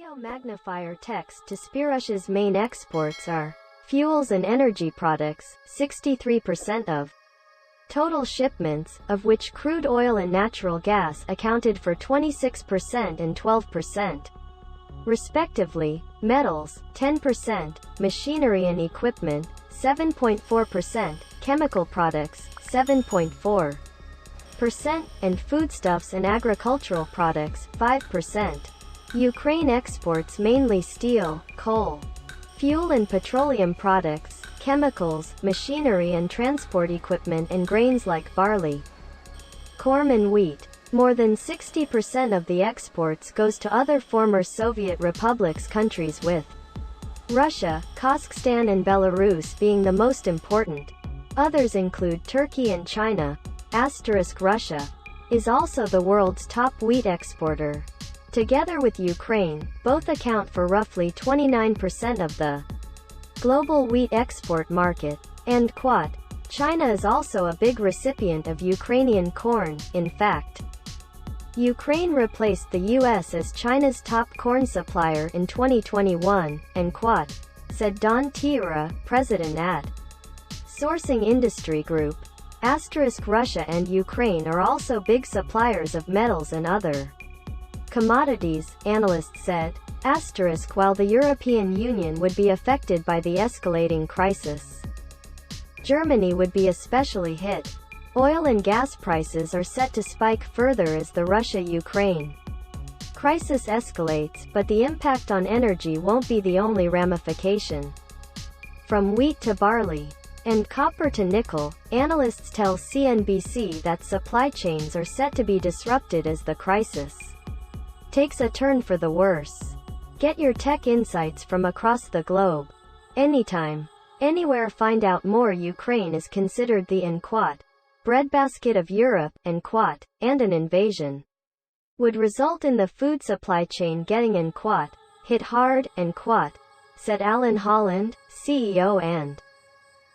Auto magnifier text to Utsho'Z's main exports are fuels and energy products, 63% of total shipments, of which crude oil and natural gas accounted for 26% and 12%, respectively, metals, 10%, machinery and equipment, 7.4%, chemical products, 7.4%, and foodstuffs and agricultural products, 5%. Ukraine exports mainly steel, coal, fuel and petroleum products, chemicals, machinery and transport equipment and grains like barley, corn and wheat. More than 60% of the exports goes to other former Soviet republics countries, with Russia, Kazakhstan and Belarus being the most important. Others include Turkey and China. Russia is also the world's top wheat exporter. Together with Ukraine, both account for roughly 29% of the global wheat export market. And China is also a big recipient of Ukrainian corn. In fact, Ukraine replaced the US as China's top corn supplier in 2021, and said Don Tiura, president at Sourcing Industry Group. Russia and Ukraine are also big suppliers of metals and other commodities, analysts said. While the European Union would be affected by the escalating crisis, Germany would be especially hit. Oil and gas prices are set to spike further as the Russia-Ukraine crisis escalates, but the impact on energy won't be the only ramification. From wheat to barley and copper to nickel, analysts tell CNBC that supply chains are set to be disrupted as the crisis takes a turn for the worse. Get your tech insights from across the globe, anytime, anywhere. Find out more. Ukraine is considered the breadbasket of Europe, and an invasion would result in the food supply chain getting hit hard, and said Alan Holland, CEO and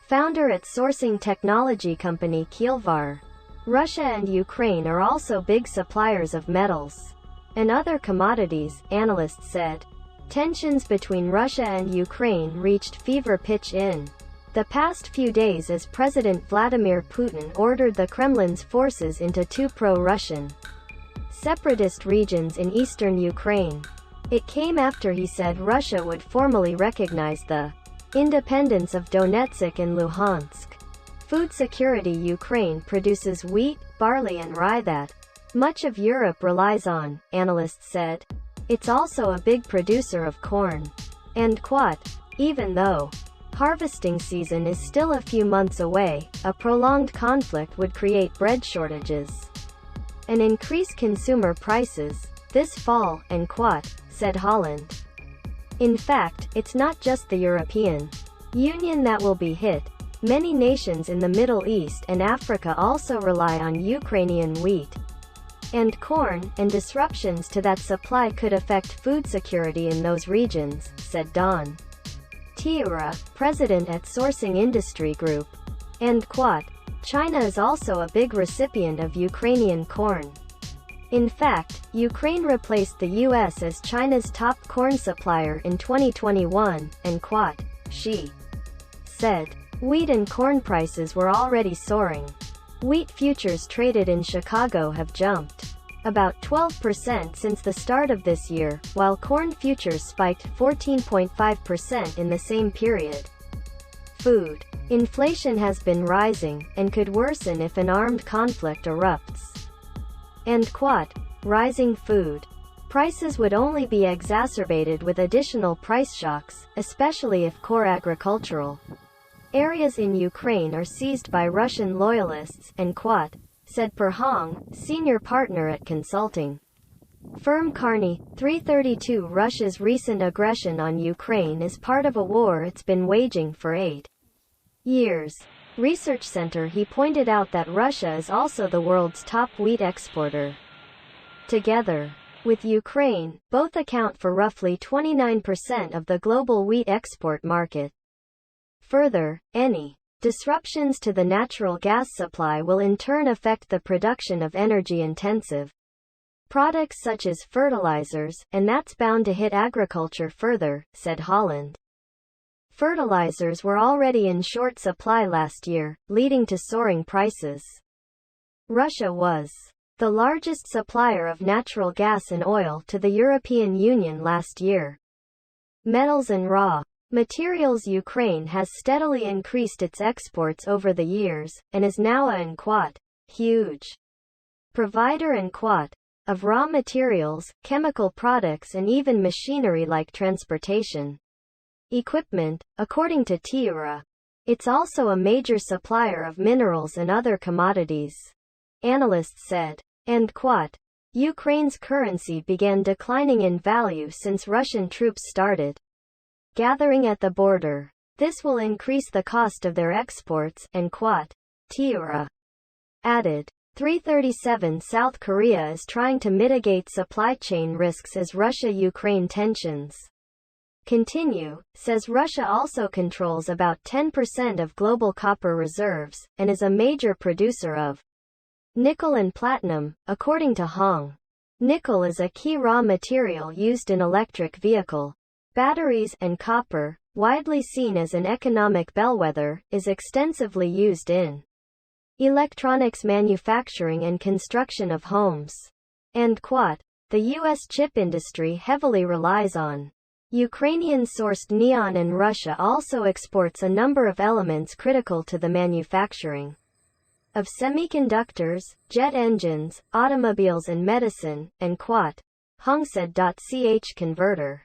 founder at sourcing technology company Kielvar. Russia and Ukraine are also big suppliers of metals and other commodities, analysts said. Tensions between Russia and Ukraine reached fever pitch in the past few days as President Vladimir Putin ordered the Kremlin's forces into two pro-Russian separatist regions in eastern Ukraine. It came after he said Russia would formally recognize the independence of Donetsk and Luhansk. Food security. Ukraine produces wheat, barley and rye that much of Europe relies on, analysts said. It's also a big producer of corn. And even though harvesting season is still a few months away, a prolonged conflict would create bread shortages and increase consumer prices this fall, and said Holland. In fact, it's not just the European Union that will be hit. Many nations in the Middle East and Africa also rely on Ukrainian wheat and corn, and disruptions to that supply could affect food security in those regions, said Don Tiura, president at Sourcing Industry Group. And China is also a big recipient of Ukrainian corn. In fact, Ukraine replaced the US as China's top corn supplier in 2021, and she said wheat and corn prices were already soaring. Wheat futures traded in Chicago have jumped about 12% since the start of this year, while corn futures spiked 14.5% in the same period. Food inflation has been rising, and could worsen if an armed conflict erupts. And rising food prices would only be exacerbated with additional price shocks, especially if core agricultural areas in Ukraine are seized by Russian loyalists, and said Per Hong, senior partner at consulting firm Carney 332. Russia's recent aggression on Ukraine is part of a war it's been waging for 8 years. Research Center. He pointed out that Russia is also the world's top wheat exporter. Together with Ukraine, both account for roughly 29% of the global wheat export market. Further, any disruptions to the natural gas supply will in turn affect the production of energy-intensive products such as fertilizers, and that's bound to hit agriculture further, said Holland. Fertilizers were already in short supply last year, leading to soaring prices. Russia was the largest supplier of natural gas and oil to the European Union last year. Metals and raw materials. Ukraine has steadily increased its exports over the years, and is now a huge provider of raw materials, chemical products and even machinery like transportation equipment, according to TIRA. It's also a major supplier of minerals and other commodities, analysts said. Ukraine's currency began declining in value since Russian troops started gathering at the border. This will increase the cost of their exports, TIRA added. 337 South Korea is trying to mitigate supply chain risks as Russia-Ukraine tensions continue, says Russia also controls about 10% of global copper reserves, and is a major producer of nickel and platinum, according to Hong. Nickel is a key raw material used in electric vehicle batteries, and copper, widely seen as an economic bellwether, is extensively used in electronics manufacturing and construction of homes. The U.S. chip industry heavily relies on Ukrainian-sourced neon, and Russia also exports a number of elements critical to the manufacturing of semiconductors, jet engines, automobiles and medicine, Hong said. Ch converter